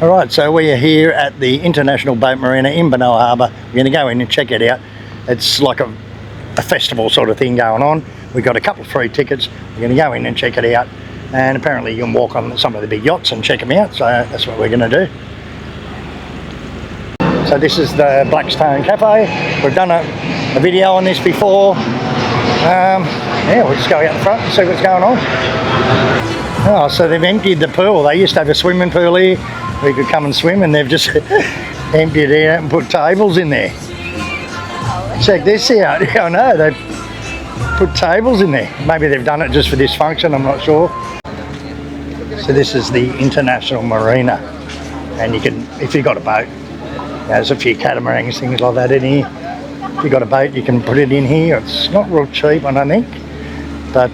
Alright, so we are here at the International Boat Marina in Benoa Harbour. We're going to go in and check it out. It's like a festival sort of thing going on. We've got a couple of free tickets. We're going to go in and check it out. And apparently you can walk on some of the big yachts and check them out. So that's what we're going to do. So this is the Blackstone Cafe. We've done a video on this before. Yeah, we'll just go out the front and see what's going on. Oh, so they've emptied the pool. They used to have a swimming pool here. We could come and swim, and they've just emptied it out and put tables in there. Check this out. I know, they've put tables in there. Maybe they've done it just for this function, I'm not sure. So this is the International Marina, and you can, if you've got a boat, there's a few catamarans, things like that in here. If you've got a boat, you can put it in here. It's not real cheap, I don't think, but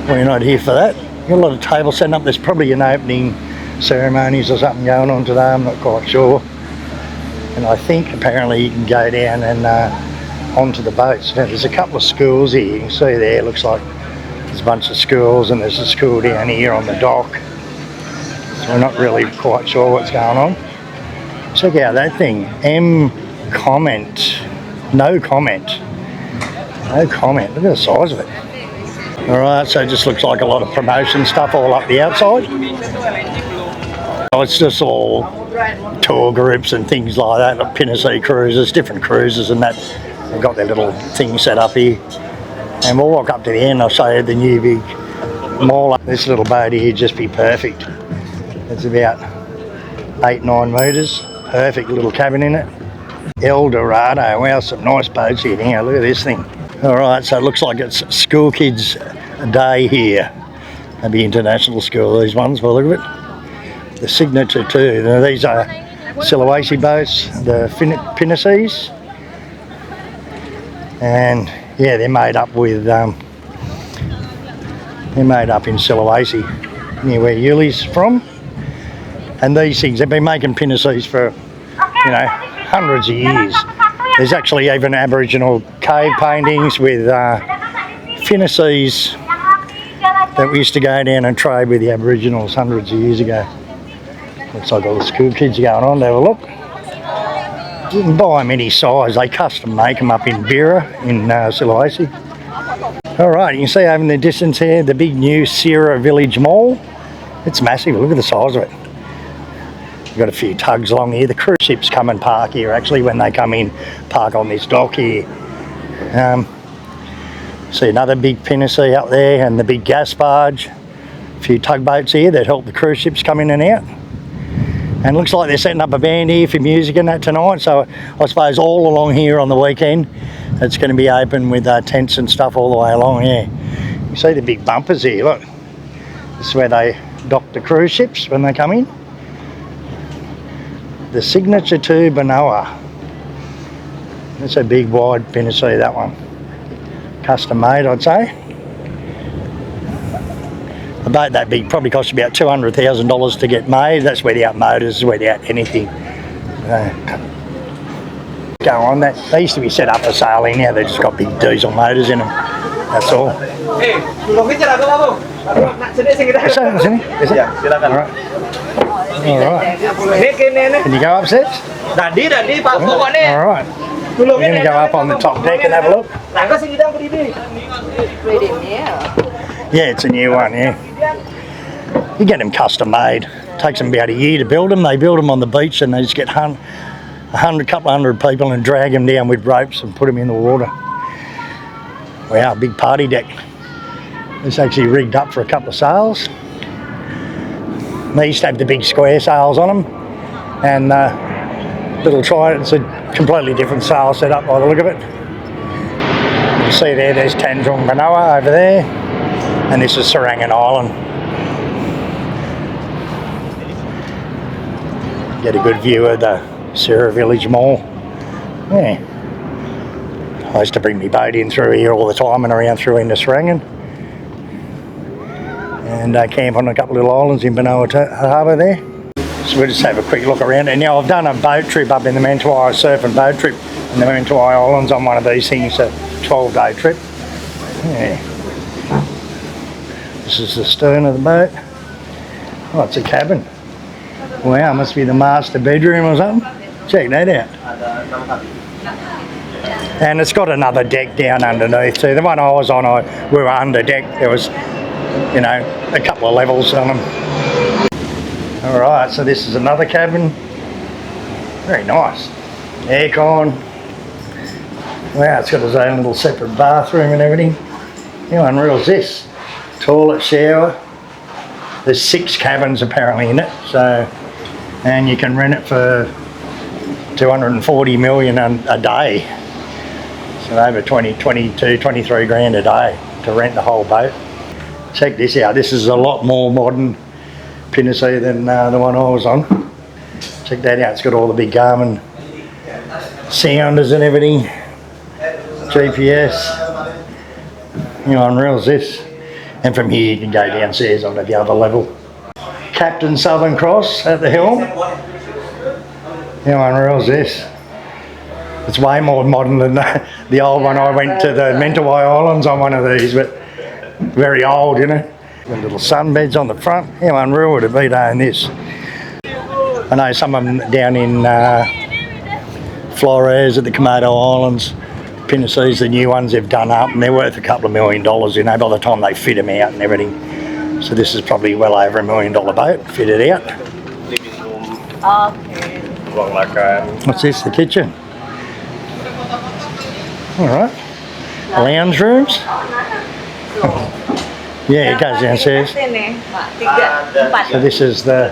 we're not here for that. Got a lot of tables setting up. There's probably an opening ceremonies or something going on today, I'm not quite sure. And I think apparently you can go down and onto the boats. Now there's a couple of schools here, you can see there, looks like there's a bunch of schools, and there's a school down here on the dock. So we're not really quite sure what's going on. Check out that thing, no comment, look at the size of it. Alright, so it just looks like a lot of promotion stuff all up the outside. Oh, it's just all tour groups and things like that, like Pinnacy cruises, different cruises and that. They've got their little thing set up here. And we'll walk up to the end, I'll show you the new big mall. This little boat here would just be perfect. It's about 8-9 metres, perfect little cabin in it. El Dorado, wow, some nice boats here now, look at this thing. Alright, so it looks like it's school kids' day here. Maybe international school, these ones, by the look of it. The signature too. Now, these are Sulawesi boats, the Pinnacies. And yeah, they're made up with, they're made up in Sulawesi, near where Yuli's from. And these things, they've been making Pinnacies for, you know, hundreds of years. There's actually even Aboriginal cave paintings with Pinnacies that we used to go down and trade with the Aboriginals hundreds of years ago. Looks like all the school kids are going on to have a look. You can buy them any size, they custom make them up in Bira in Sulawesi. Alright, you can see over in the distance here the big new Siri Village Mall. It's massive, look at the size of it. We've got a few tugs along here. The cruise ships come and park here actually when they come in, park on this dock here. See another big Pinnacy up there and the big gas barge. A few tugboats here that help the cruise ships come in and out. And it looks like they're setting up a band here for music and that tonight, so I suppose all along here on the weekend it's going to be open with tents and stuff all the way along here. You see the big bumpers here, look. This is where they dock the cruise ships when they come in. The signature to Benoa. That's a big wide Pinnacy, that one. Custom made, I'd say. A boat that big probably costs about $200,000 to get made. That's without motors, without anything. Go on, they used to be set up for sailing, now they've just got big diesel motors in them. That's all. Is it? Alright. Alright. Can you go upstairs? Alright. We're going to go up on the top deck and have a look. Yeah, it's a new one, yeah. You get them custom made. It takes them about a year to build them. They build them on the beach and they just get couple of hundred people and drag them down with ropes and put them in the water. Wow, big party deck. It's actually rigged up for a couple of sails. They used to have the big square sails on them, and little it's a completely different sail setup by the look of it. You see there's Tanjung Benoa over there, and this is Serangan Island. Get a good view of the Siri Village Mall. Yeah. I used to bring my boat in through here all the time and around through into Serangan. And camp on a couple of little islands in Benoa Harbour there. So we'll just have a quick look around. And now I've done a boat trip up in the Mentawai, surf and boat trip in the Mentawai Islands on one of these things, a 12-day trip. Yeah. This is the stern of the boat. Oh, it's a cabin. Wow, must be the master bedroom or something. Check that out. And it's got another deck down underneath too. The one I was on, we were under deck. There was, you know, a couple of levels on them. Alright, so this is another cabin. Very nice. Aircon. Wow, it's got its own little separate bathroom and everything. How unreal is this? Toilet, shower. There's 6 cabins apparently in it, so, and you can rent it for 240 million a day. So over 22, 23 grand a day to rent the whole boat. Check this out. This is a lot more modern pinnace than the one I was on. Check that out. It's got all the big Garmin sounders and everything. GPS. How unreal is this? And from here you can go downstairs onto the other level. Captain Southern Cross at the helm. How unreal is this? It's way more modern than the old one. I went to the Mentawai Islands on one of these, but very old, you know. The little sunbeds on the front. How unreal would it be to own this? I know some of them down in Flores at the Komodo Islands, pinnaces, the new ones they've done up, and they're worth a couple of $1 million, you know, by the time they fit them out and everything. So this is probably well over $1 million boat, fitted out. Okay. What's this, the kitchen? Alright. Lounge rooms? Yeah, it goes downstairs. So this is the,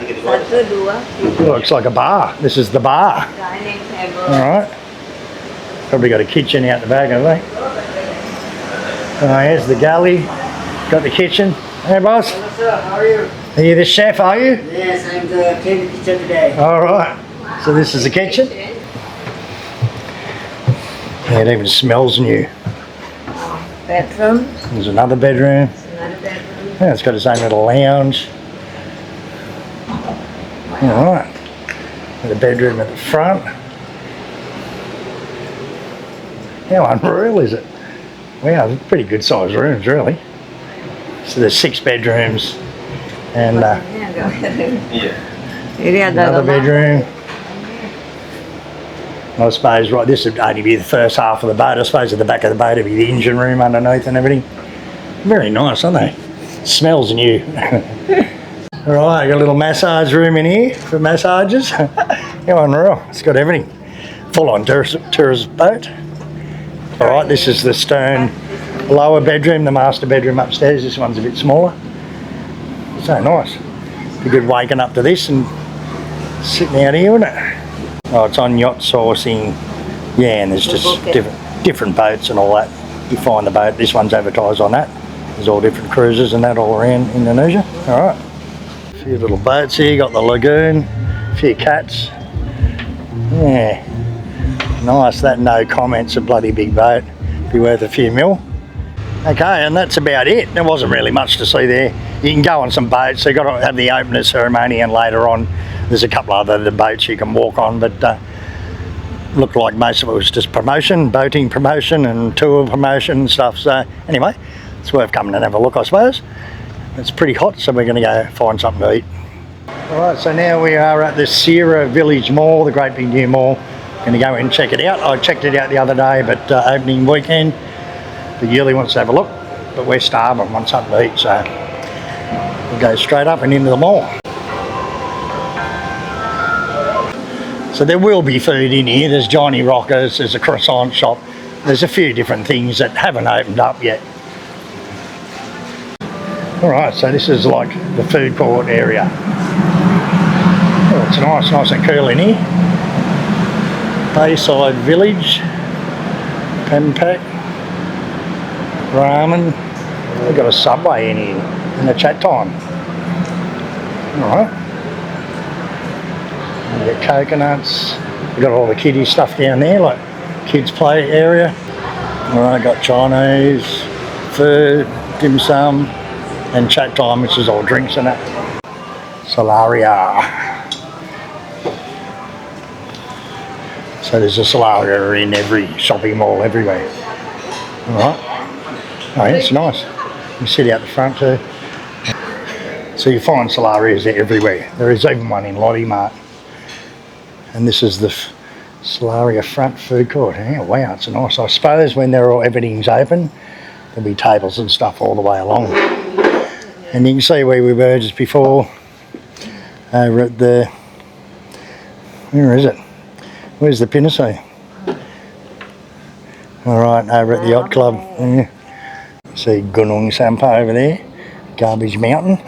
looks like a bar. This is the bar. Alright. Probably got a kitchen out the back, have they? Here's the galley. Got the kitchen. Hey boss. Hello sir, how are you? Are you the chef, are you? Yes, I'm the cleaning kitchen today. Alright. So this is the kitchen. Yeah, it even smells new. Bedroom. There's another bedroom. Another bedroom. Yeah, it's got its own little lounge. Alright. The bedroom at the front. How unreal is it? Wow, pretty good sized rooms really. So there's 6 bedrooms and another bedroom. I suppose, right, this would only be the first half of the boat. I suppose at the back of the boat would be the engine room underneath and everything. Very nice, aren't they? Smells new. Alright, got a little massage room in here for massages. How unreal. It's got everything. Full on tourist boat. Alright, this is the stern lower bedroom, the master bedroom upstairs. This one's a bit smaller. So nice. Be good waking up to this and sitting out here, wouldn't it? Oh, it's on Yacht Sourcing. Yeah, and there's just different boats and all that. You find the boat. This one's advertised on that. There's all different cruises and that all around Indonesia. Alright. A few little boats here. Got the lagoon. A few cats. Yeah. Nice, that no comments, a bloody big boat. Be worth a few mil. Okay, and that's about it. There wasn't really much to see there. You can go on some boats. They've got to have the opener ceremony, and later on there's a couple other boats you can walk on, but looked like most of it was just promotion, boating promotion and tour promotion and stuff. So anyway, it's worth coming and have a look, I suppose. It's pretty hot, so we're going to go find something to eat. Alright, so now we are at the Siri Village Mall, the great big new mall. Going to go and check it out. I checked it out the other day, but opening weekend. But Yuli wants to have a look, but we're starving, want something to eat, so we'll go straight up and into the mall. So there will be food in here. There's Johnny Rockers, there's a croissant shop. There's a few different things that haven't opened up yet. Alright, so this is like the food court area. Oh, it's nice and cool in here. Bayside Village, Pempak, ramen. We've got a Subway in here in the chat time. Alright. We've got coconuts. We've got all the kiddie stuff down there, like kids play area. Alright, got Chinese, food, dim sum, and chat time, which is all drinks and that. Solaria. So there's a Solaria in every shopping mall everywhere. Alright. Oh yeah, it's nice. You sit out the front too. So you find solarias everywhere. There is even one in Lottie Mart. And this is the Solaria front food court. Yeah, wow, it's nice. I suppose when everything's open, there'll be tables and stuff all the way along. And you can see where we were just before, over at the, where is it? Where's the Pinnacy? Alright, over at the Yacht Club. Yeah. See Gunung Sampa over there, Garbage Mountain.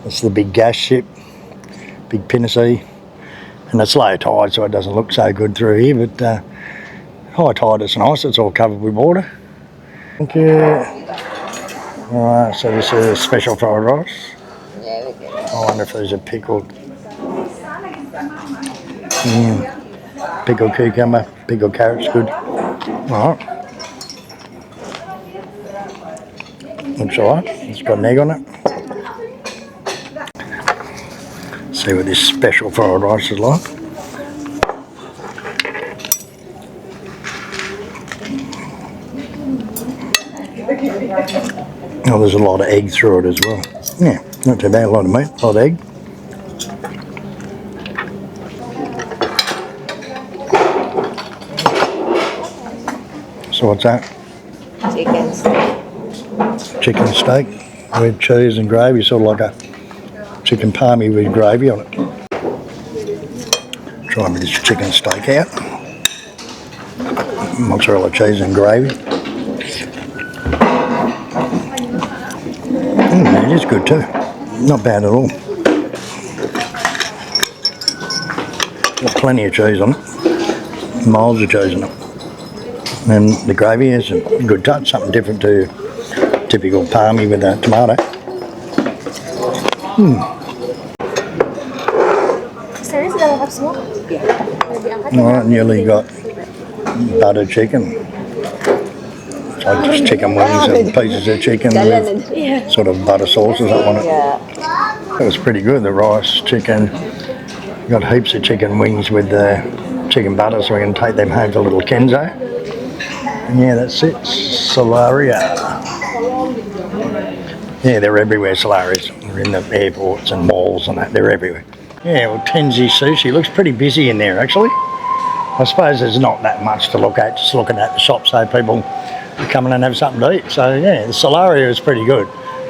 That's the big gas ship, big Pinnacy. And it's low tide, so it doesn't look so good through here, but high tide is nice, it's all covered with water. Thank you. Alright, so this is a special fried rice. I wonder if these are pickled. Pickled cucumber, pickled carrot's good. Alright. Looks alright, it's got an egg on it. See what this special fried rice is like. Oh, there's a lot of egg through it as well. Yeah, not too bad, a lot of meat, a lot of egg. So what's that? Chicken steak. Chicken steak with cheese and gravy, sort of like a chicken palmy with gravy on it. Try this chicken steak out. Mozzarella cheese and gravy. It is good too. Not bad at all. Got plenty of cheese on it. Miles of cheese on it. And the gravy is a good touch, something different to typical palmy with a tomato. Alright, nearly got butter chicken. It's like just chicken wings and pieces of chicken with sort of butter sauce or something on it. That was pretty good, the rice, chicken. Got heaps of chicken wings with the chicken butter, so we can take them home to little Kenzo. And yeah, that's it, Solaria. Yeah, they're everywhere, Solarias. They're in the airports and malls and that, they're everywhere. Yeah, well, Tenzi Sushi looks pretty busy in there actually. I suppose there's not that much to look at, just looking at the shop so people are coming and have something to eat. So yeah, the Solaria is pretty good.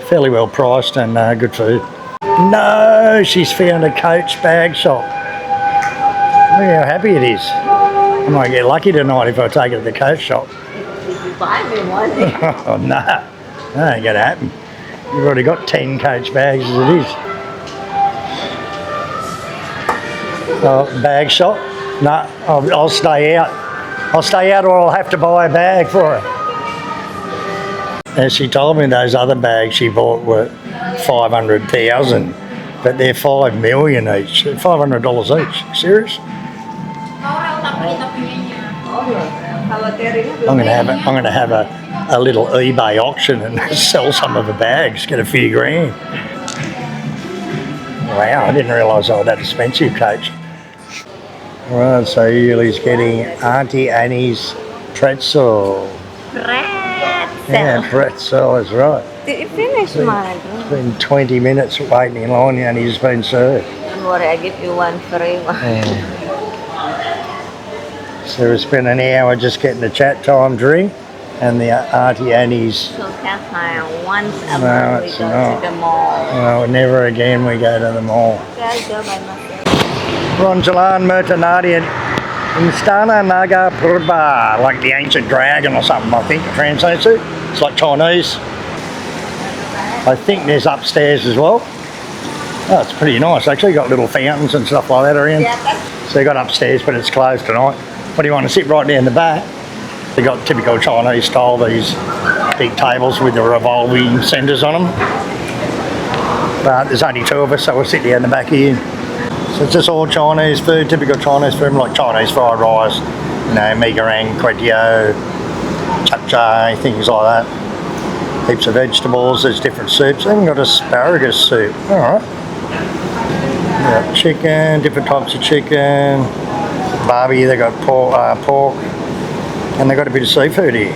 Fairly well priced and good food. No, she's found a Coach bag shop. Look how happy it is. I might get lucky tonight if I take it to the Coach shop. Buy me one. Oh no, that ain't gonna happen. You've already got 10 Coach bags as it is. Oh, bag shop? No, I'll stay out. I'll stay out or I'll have to buy a bag for her. As she told me, those other bags she bought were 500,000, but they're 5 million each. $500 each. Serious? I'm gonna have a little eBay auction and sell some of the bags, get a few grand. Wow, I didn't realise they were that expensive, Coach. Right, so Yuli's getting Auntie Annie's pretzel. Yeah, pretzel is right. Did you finish mine? It's been 20 minutes waiting in line and he's been served. Don't worry, I give you one free one. Yeah. So we spent an hour just getting the chat time drink and the Auntie Annie's. So Cathar, once a No, month we it's go not. to the mall. No, never again we go to the mall. Yeah, I go by myself. Ronjalan Mertanadi Instana Naga Purba, like the ancient dragon or something, I think it translates to. It's like Chinese. I think there's upstairs as well. Oh, it's pretty nice actually. Got little fountains and stuff like that around. So you got upstairs, but it's closed tonight. What do you want to sit right down the back? They got typical Chinese style, these big tables with the revolving centres on them. But there's only 2 of us, so we'll sit down the back here. So it's just all Chinese food, typical Chinese food, like Chinese fried rice, you know, mee goreng, kwetiao, chapchae, things like that. Heaps of vegetables, there's different soups. They even got asparagus soup. Alright. Yeah, chicken, different types of chicken. Barbie, they got pork, and they got a bit of seafood here.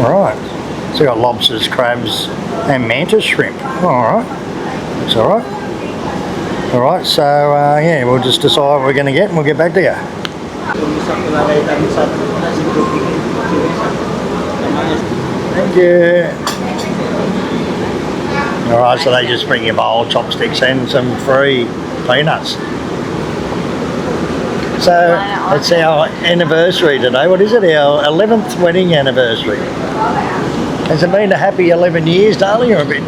Alright. So we got lobsters, crabs, and mantis shrimp. All right, it's all right. All right, so yeah, we'll just decide what we're going to get, and we'll get back to you. Thank you. All right, so they just bring you a bowl, chopsticks, and some free peanuts. So it's our anniversary today. What is it? Our 11th wedding anniversary. Has it been a happy 11 years, darling, or a bit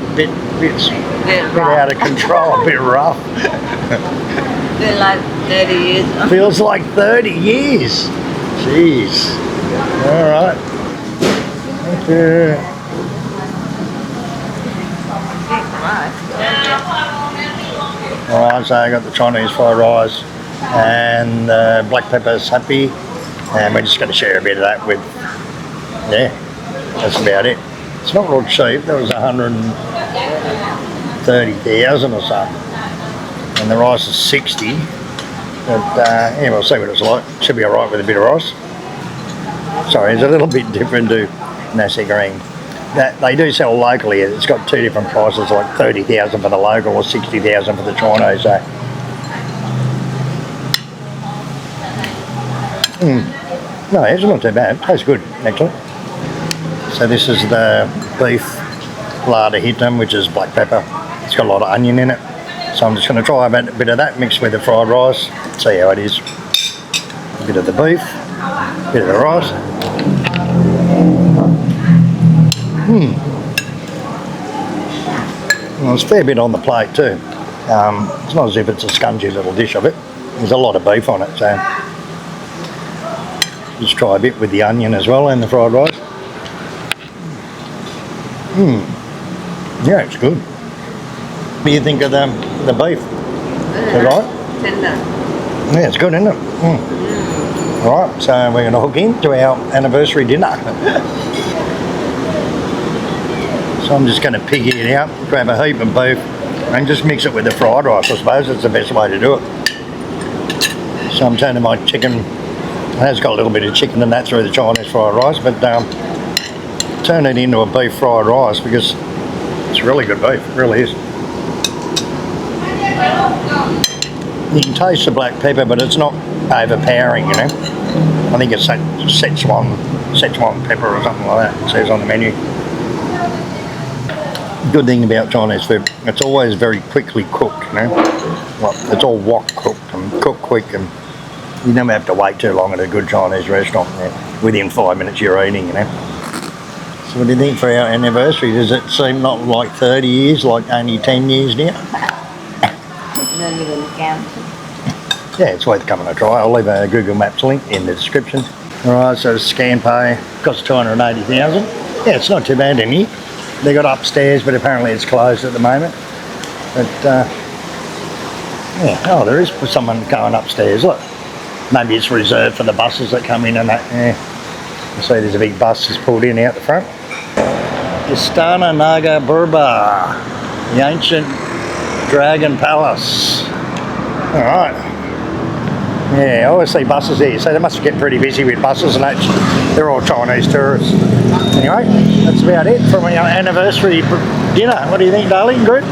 out of control, a bit rough? Feel like 30 years. Feels like 30 years. Jeez. All right. Thank you. All right, so I got the Chinese fried rice and black pepper sapi, and we're just going to share a bit of that with, yeah, that's about it. It's not real cheap. That was 130,000 or something, and the rice is 60. But yeah, we'll see what it's like. Should be all right with a bit of rice. Sorry, it's a little bit different to nasi goreng. That they do sell locally. It's got two different prices, like 30,000 for the local or 60,000 for the Chinese. So, no, it's not too bad. Tastes good, actually. So this is the beef lada hitam, which is black pepper. It's got a lot of onion in it. So I'm just going to try a bit of that mixed with the fried rice. See how it is. A bit of the beef, a bit of the rice. Well, there's a fair bit on the plate too. It's not as if it's a spongy little dish of it. There's a lot of beef on it, so just try a bit with the onion as well and the fried rice. Yeah, it's good. What do you think of the beef? Is it right? Tender. Yeah, it's good, isn't it? Right, so we're going to hook into our anniversary dinner. So I'm just going to piggy it out, grab a heap of beef and just mix it with the fried rice. I suppose that's the best way to do it. So I'm turning my chicken, it has got a little bit of chicken and that through the Chinese fried rice, but turn it into a beef fried rice because it's really good beef, it really is. You can taste the black pepper, but it's not overpowering, you know. I think it's Szechuan pepper or something like that, it says on the menu. Good thing about Chinese food, it's always very quickly cooked, you know. Well, it's all wok cooked and cooked quick, and you never have to wait too long at a good Chinese restaurant. Within 5 minutes you're eating, you know. So what do you think for our anniversary? Does it seem not like 30 years, like only 10 years now? Don't even count. Yeah, it's worth coming to try. I'll leave a Google Maps link in the description. Alright, so scan pay costs 280,000. Yeah, it's not too bad in here. They got upstairs, but apparently it's closed at the moment. But yeah, oh, there is someone going upstairs. Look, maybe it's reserved for the buses that come in and that. Yeah, you see there's a big bus that's pulled in out the front. Istana Naga Burba, the ancient Dragon Palace. All right. Yeah, I always see buses here, so they must get pretty busy with buses and that. They're all Chinese tourists. Anyway, that's about it from our anniversary dinner. What do you think, darling? Good?